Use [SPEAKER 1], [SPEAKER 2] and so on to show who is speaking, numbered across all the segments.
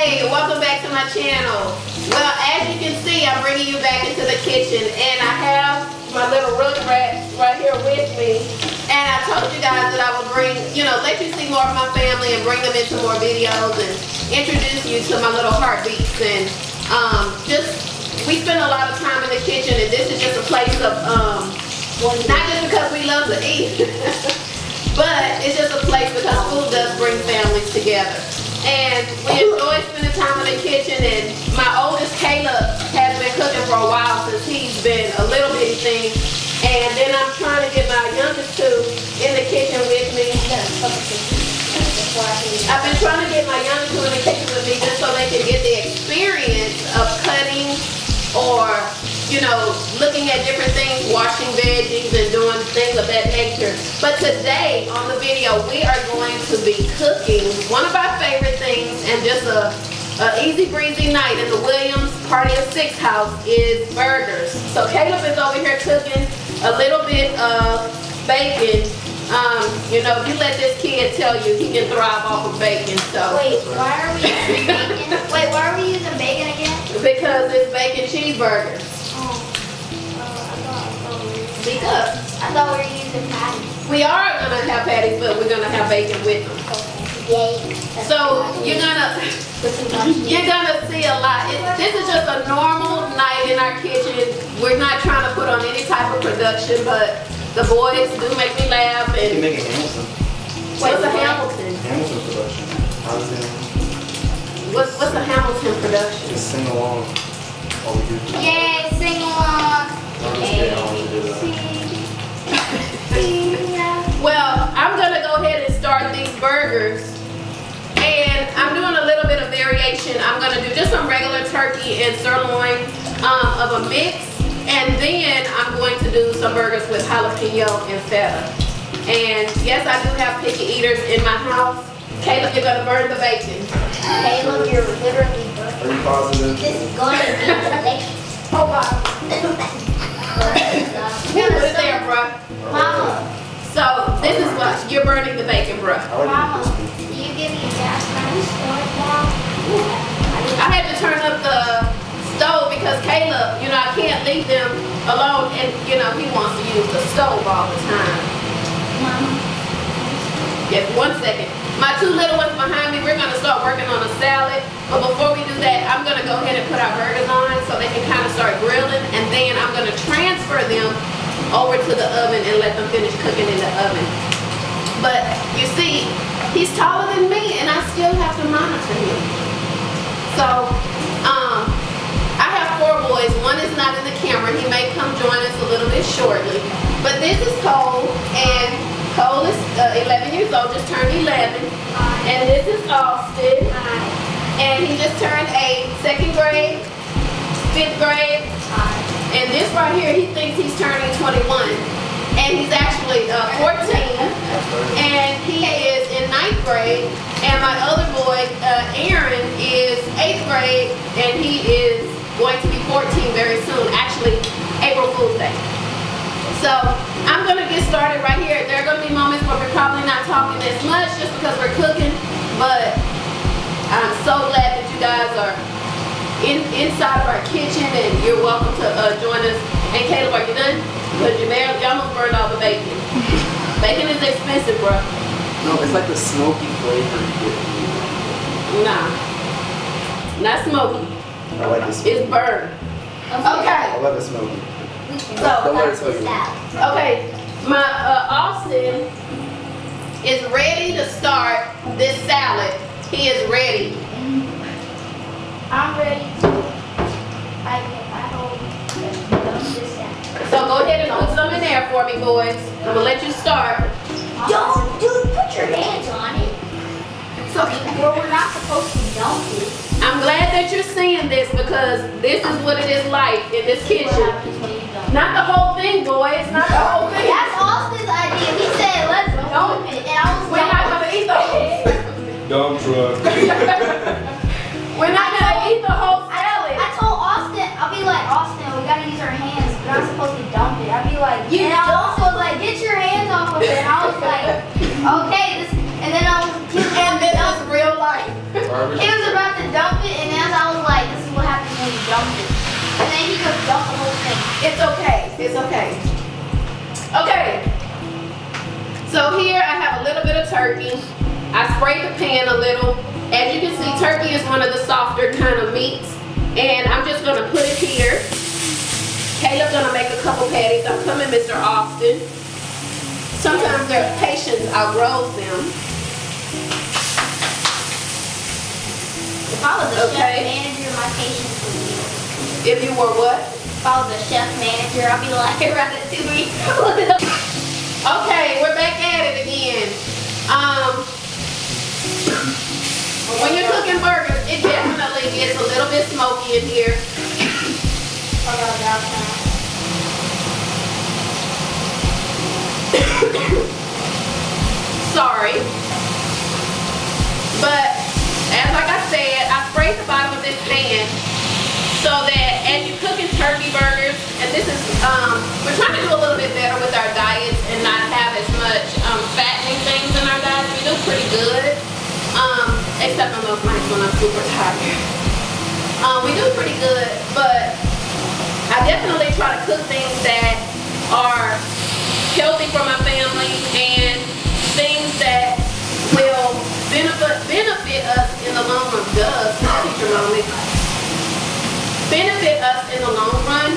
[SPEAKER 1] Hey, welcome back to my channel. Well, as you can see, I'm bringing you back into the kitchen, and I have my little rugrats right here with me. And I told you guys that I would bring, let you see more of my family and bring them into more videos and introduce you to my little heartbeats. And we spend a lot of time in the kitchen, and this is just a place of, not just because we love to eat, but it's just a place because food does bring families together. And we enjoy spending time in the kitchen, and my oldest, Caleb, has been cooking for a while since he's been a little bitty thing. And then I'm trying to get my youngest two in the kitchen with me. I've been trying to get my youngest two in the kitchen with me just so they can get the experience of cutting or, looking at different things, washing veggies and doing things of that nature. But today on the video, we are going to be cooking one of our favorite things, and just a easy breezy night in the Williams Party of Six house is burgers. So Caleb is over here cooking a little bit of bacon. If you let this kid tell you, he can thrive off of bacon. So
[SPEAKER 2] wait, why are we using bacon? Wait, why are we using bacon again?
[SPEAKER 1] Because it's bacon cheeseburgers. Speak up.
[SPEAKER 2] I thought we were using patties.
[SPEAKER 1] We are gonna have patties, but we're gonna have bacon with them.
[SPEAKER 2] Yay.
[SPEAKER 1] So you're gonna see a lot. This is just a normal night in our kitchen. We're not trying to put on any type of production, but the boys do make me laugh. And
[SPEAKER 3] you can make a Hamilton.
[SPEAKER 1] What's a Hamilton?
[SPEAKER 3] Hamilton production. How's it?
[SPEAKER 1] What's a Hamilton production?
[SPEAKER 3] Just sing along. All we do.
[SPEAKER 2] Yay, sing along.
[SPEAKER 1] Well, I'm gonna go ahead and start these burgers, and I'm doing a little bit of variation. I'm gonna do just some regular turkey and sirloin of a mix, and then I'm going to do some burgers with jalapeno and feta. And yes, I do have picky eaters in my house. Caleb, you're gonna burn the bacon.
[SPEAKER 2] Caleb, you're literally burning.
[SPEAKER 3] Are you positive?
[SPEAKER 2] This is going to be delicious. Oh wow.
[SPEAKER 1] Put it there, bruh.
[SPEAKER 2] Mama.
[SPEAKER 1] So this is what you're burning the bacon, bruh.
[SPEAKER 2] Mama, do you give me a gas stove now?
[SPEAKER 1] I had to turn up the stove because Caleb, I can't leave them alone, and he wants to use the stove all the time.
[SPEAKER 2] Mama.
[SPEAKER 1] Yes, 1 second. My two little ones behind me, we're gonna start working on a salad. But before we do that, I'm gonna go ahead and put our burgers on so they can kind of start grilling, and then I'm gonna transfer them over to the oven and let them finish cooking in the oven. But you see, he's taller than me, and I still have to monitor him. So, I have 4 boys. One is not in the camera. He may come join us a little bit shortly. But this is Cole, and Cole is 11 years old, just turned 11. And this is Austin. And he just turned 8, 2nd grade, 5th grade. And this right here, he thinks he's turning 21. And he's actually 14. And he is in 9th grade. And my other boy, Aaron, is 8th grade. And he is going to be 14 very soon. Actually, April Fool's Day. So I'm going to get started right here. There are going to be moments where we're probably not talking as much just because we're cooking. But I'm so glad that you guys are inside of our kitchen, and you're welcome to join us. And Caleb, are you done? Because you almost burned all the bacon. Bacon is expensive, bro.
[SPEAKER 3] No, it's like the smoky flavor you get.
[SPEAKER 1] Nah. Not smoky.
[SPEAKER 3] I like the smoky.
[SPEAKER 1] It's burned. Okay.
[SPEAKER 3] I love it smoky.
[SPEAKER 1] So,
[SPEAKER 3] you.
[SPEAKER 1] okay, my Austin is ready to start this salad. He is ready.
[SPEAKER 2] I'm ready to. I hope this salad.
[SPEAKER 1] So go ahead and put some in there for me, boys. I'm gonna let you start.
[SPEAKER 2] Don't, dude, put your hands on it. So, well, we're not supposed to dump it.
[SPEAKER 1] I'm glad that you're seeing this because this is what it is like in this kitchen. Not the whole thing, boys. Not the whole thing.
[SPEAKER 2] That's Austin's idea. He said, let's dump it. And I was
[SPEAKER 1] We're not gonna eat the whole.
[SPEAKER 3] Dump truck.
[SPEAKER 1] We're not gonna eat the whole salad.
[SPEAKER 2] I told Austin, I'll be like, Austin, we gotta use our hands. We're not supposed to dump it. I'll be like, and I also was like, get your hands off of it. And I was like, okay, this, and then I was,
[SPEAKER 1] and this is real life.
[SPEAKER 2] he was about to dump it. dump it. And then he just dumped the whole thing.
[SPEAKER 1] It's okay. It's okay. Okay. So here I have a little bit of turkey. I sprayed the pan a little. As you can see, turkey is one of the softer kind of meats. And I'm just gonna put it here. Caleb's gonna make a couple patties. I'm coming, Mr. Austin. Sometimes their patience outgrows them.
[SPEAKER 2] If I was a
[SPEAKER 1] Okay.
[SPEAKER 2] chef manager, my patience would be over.
[SPEAKER 1] If you were what?
[SPEAKER 2] If I was a chef manager, I'd be like, ratatouille.
[SPEAKER 1] Okay, we're back at it again. When you're cooking burgers, it definitely gets a little bit smoky in here. Sorry. But, like I said, I sprayed the bottom of this pan so that as you're cooking turkey burgers, and this is, we're trying to do a little bit better with our diets and not have as much fattening things in our diets. We do pretty good, except on those nights when I'm super tired. We do pretty good, but I definitely try to cook things that are healthy for my family and things that will benefit us in the long run. Benefit us in the long run.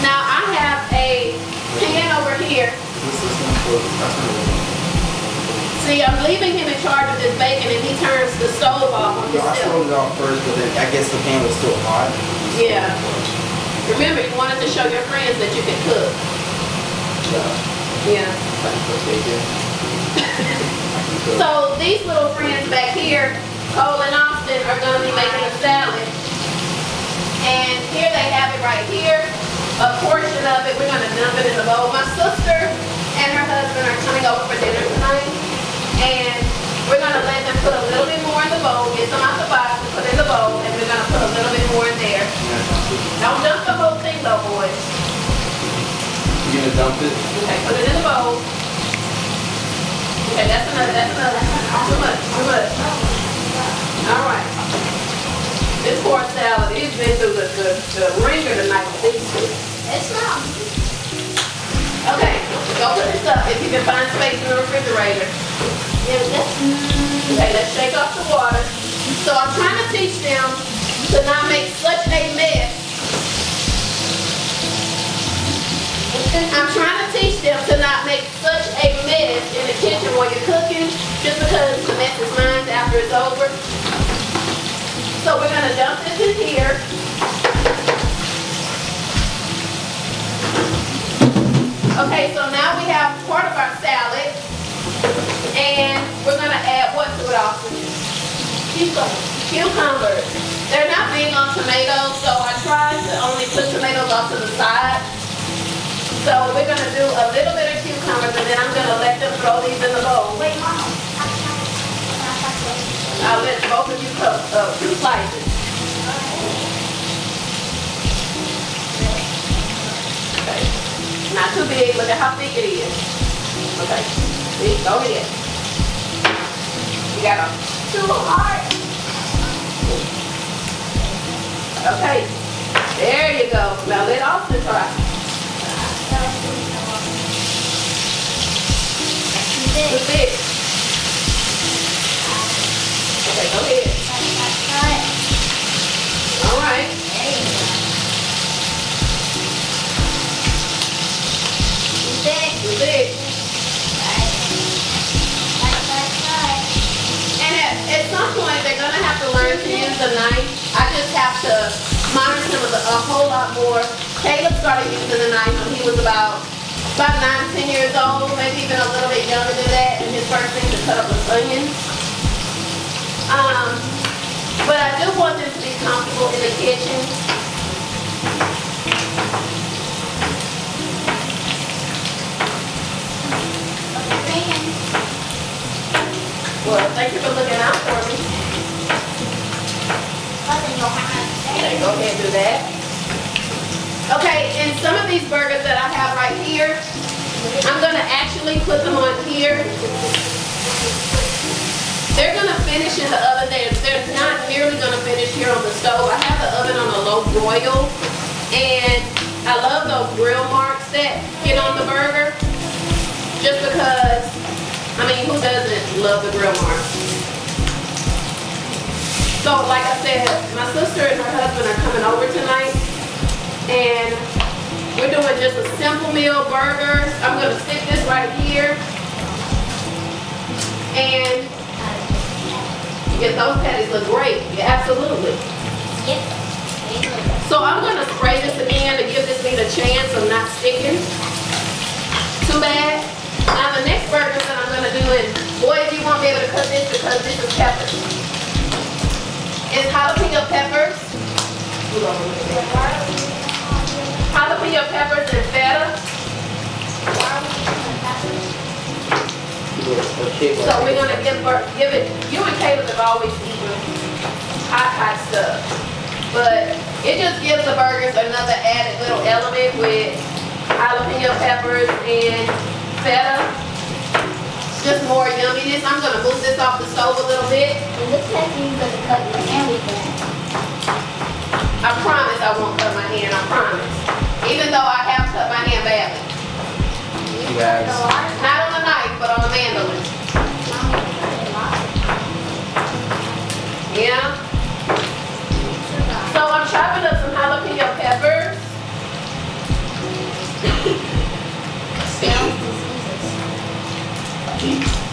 [SPEAKER 1] Now I have a pan over here. See, I'm leaving him in charge of this bacon and he turns the stove off on
[SPEAKER 3] No, I
[SPEAKER 1] himself.
[SPEAKER 3] slowed it off first, but then I guess the pan was still hot.
[SPEAKER 1] Yeah. Remember, you wanted to show your friends that you can cook. Yeah. So these little friends back here, Cole and Austin, are going to be making a salad. And here they have it right here. A portion of it, we're going to dump it in the bowl. My sister and her husband are coming over for dinner tonight. And we're going to let them put a little bit more in the bowl, get some out the box and put in the bowl, and we're going to put a little bit more in there. Don't dump the whole thing though, boys.
[SPEAKER 3] You gonna dump it?
[SPEAKER 1] Okay, put it in the bowl. Okay, that's enough. Too much. All right. This poor salad, he's been through the ringer tonight with these two.
[SPEAKER 2] It's not.
[SPEAKER 1] Okay, go put this up if you can find space in the refrigerator. Okay, let's shake off the water. So I'm trying to teach them to not make such a mess. I'm trying to teach them to not make such a mess in the kitchen while you're cooking, just because the mess is mine after it's over. So we're gonna dump this in here. Okay, so now we have part of our salad, and we're gonna add what to it, Austin? Cucumbers. They're not big on tomatoes, so I tried to only put tomatoes off to the side. So we're gonna do a little bit of cucumbers, and then I'm gonna let them throw these in the bowl.
[SPEAKER 2] Wait, Mom.
[SPEAKER 1] I'll let both of you cook 2 slices. Okay. Not too big. Look at how thick it is. Okay. See, go ahead. You got them.
[SPEAKER 2] Too hard.
[SPEAKER 1] Okay. There you go. Now let Austin try. Too thick. Okay, go ahead. All right. Too big. And at some point, they're going to have to learn to use the knife. I just have to monitor him a whole lot more. Caleb started using the knife when he was about 9, 10 years old, maybe even a little bit younger than that, and his first thing to cut up was onions. But I do want them to be comfortable in the kitchen. Well, thank you for looking out for me. Okay, go ahead and do that. Okay, and some of these burgers that I have right here, I'm going to actually put them on here. They're going to finish in the oven. They're not nearly gonna finish here on the stove. I have the oven on a low broil, and I love those grill marks that get on the burger, just because, I mean, who doesn't love the grill marks? So like I said, my sister and her husband are coming over tonight, and we're doing just a simple meal burger. I'm gonna stick this right here. And yeah, those patties look great. Yeah, absolutely.
[SPEAKER 2] Yep.
[SPEAKER 1] So I'm gonna spray this again to give this meat a chance of not sticking too bad. Now the next burgers that I'm gonna do, and boys, you won't be able to cut this because this is peppers. It's jalapeno peppers. Jalapeno peppers and feta. So we're gonna give it. You and Caleb have always eaten hot stuff, but it just gives the burgers another added little element with jalapeno peppers and feta. Just more yumminess. I'm gonna move this off the stove a little bit.
[SPEAKER 2] It looks like you're gonna cut your hand with that.
[SPEAKER 1] I promise I won't cut my hand. I promise. Even though I have cut my hand badly.
[SPEAKER 3] You guys.
[SPEAKER 1] Not on the knife, but on the mandolin. Yeah. So I'm chopping up some jalapeno peppers.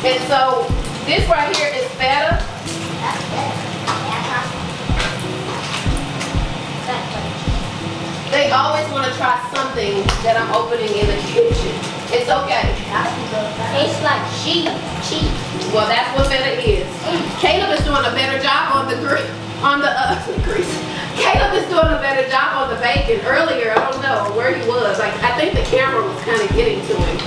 [SPEAKER 1] And so this right here is feta. They always want to try something that I'm opening in the kitchen. It's okay.
[SPEAKER 2] Tastes like cheese.
[SPEAKER 1] Well, that's what feta is. Caleb is doing a better job on the grease. Caleb is doing a better job on the bacon. Earlier, I don't know where he was. Like, I think the camera was kind of getting to him.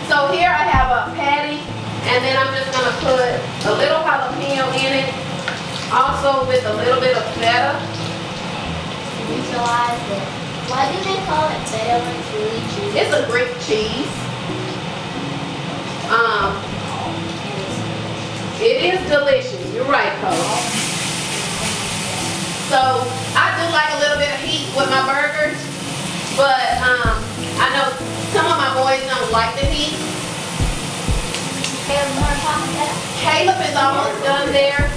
[SPEAKER 1] So here I have a patty, and then I'm just gonna put a little jalapeno in it, also with a little bit of feta.
[SPEAKER 2] Visualize it. Why do they call it feta when it's really cheese?
[SPEAKER 1] It's a Greek cheese. It is delicious. You're right, Cole. So I do like a little bit of heat with my burgers, but I know some of my boys don't like the heat. Caleb is almost done there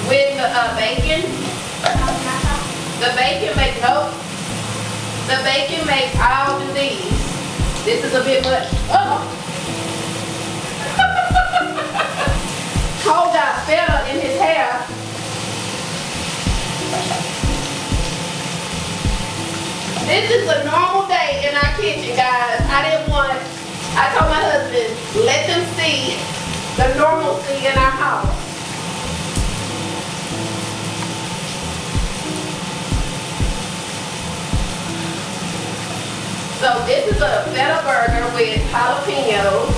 [SPEAKER 1] with the bacon. The bacon makes, I'll do these. This is a bit much. Oh! Cole got feta in his hair. This is a normal day in our kitchen, guys. I told my husband, let them see the normalcy in our house. So this is a feta burger with jalapenos.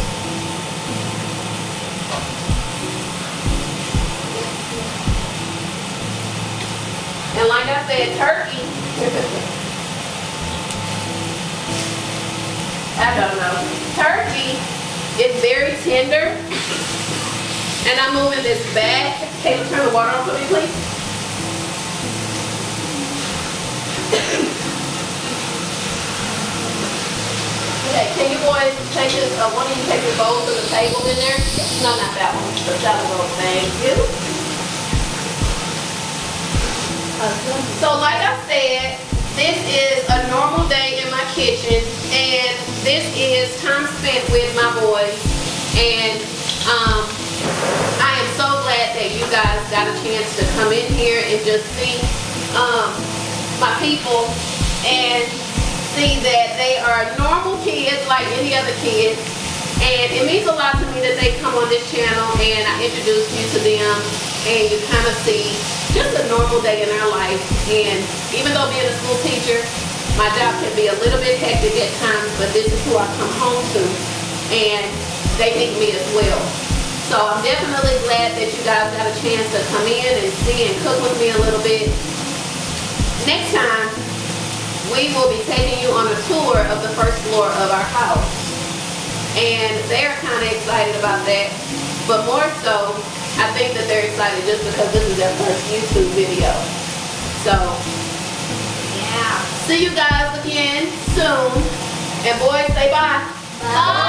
[SPEAKER 1] And like I said, turkey. I don't know. Turkey is very tender. And I'm moving this back. Can you turn the water on for me, please? Okay, can you boys take this, one of you take your bowl to the table in there? No, not that one. The salad bowl, thank you. So like I said, this is a normal day in my kitchen, and this is time spent with my boys, and I am so glad that you guys got a chance to come in here and just see my people and see that they are normal kids like any other kids. And it means a lot to me that they come on this channel and I introduce you to them, and you kind of see just a normal day in their life. And even though being a school teacher, my job can be a little bit hectic at times, but this is who I come home to, and they need me as well. So I'm definitely glad that you guys got a chance to come in and see and cook with me a little bit. Next time, we will be taking you on a tour of the first floor of our house. And they're kind of excited about that. But more so, I think that they're excited just because this is their first YouTube video. So, yeah. See you guys again soon. And boys, say bye.
[SPEAKER 2] Bye.